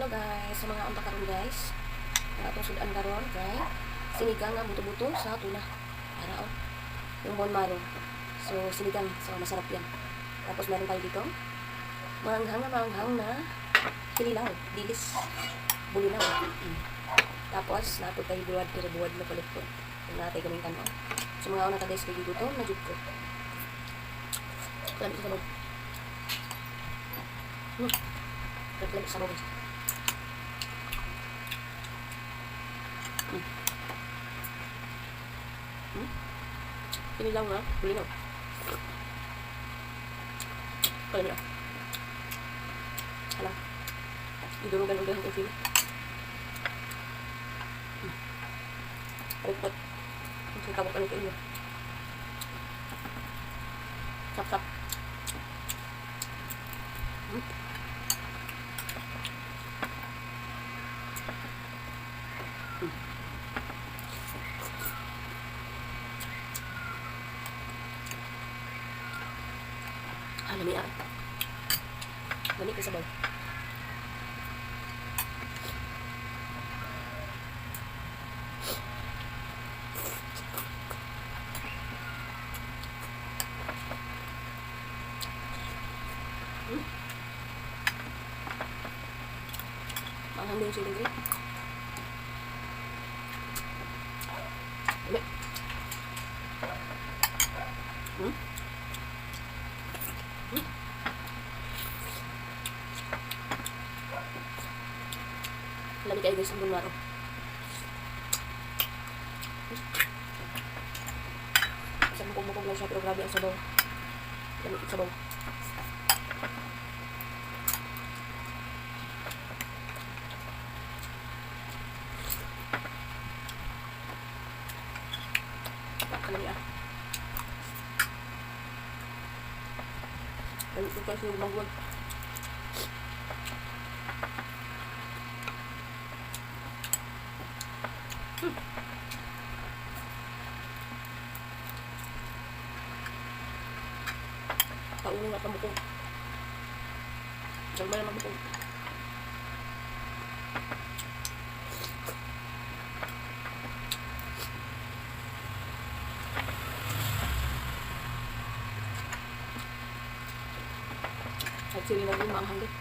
Hello guys, sa mga amba karon guys. Atong sudan karon kay sinigang nga buto-buto sa tuna. Para yung bone marrow. So sinigang, so masarap yan. Tapos meron tayo dito manghang na kinilaw, dilis, bulinaw. Tapos napod tayo buwad na palit po. Kung natay kaming tanaw. So mga una ka guys, kay gutom na jud ko. Lamig sa bawang. Lamig sa bawang. Kinilaw nga, bulinaw. Kaya nila. Alam. Idurugan ulit ang film. Rupot. Ang tabok ano kayo. Sap-sap. Lami ah. Lami ka sabaw. Mahal din siya din. Lami. Lami kayo guys ang bunwaro. Isa mukog-mukog lang siya pero grabe ang sabaw. Lami ang sabaw. Lami ah. Lami ko kasi yung magwag. Paunin nga pamukong. Diyan ba yung magmukong? At sili na rin maanghang din.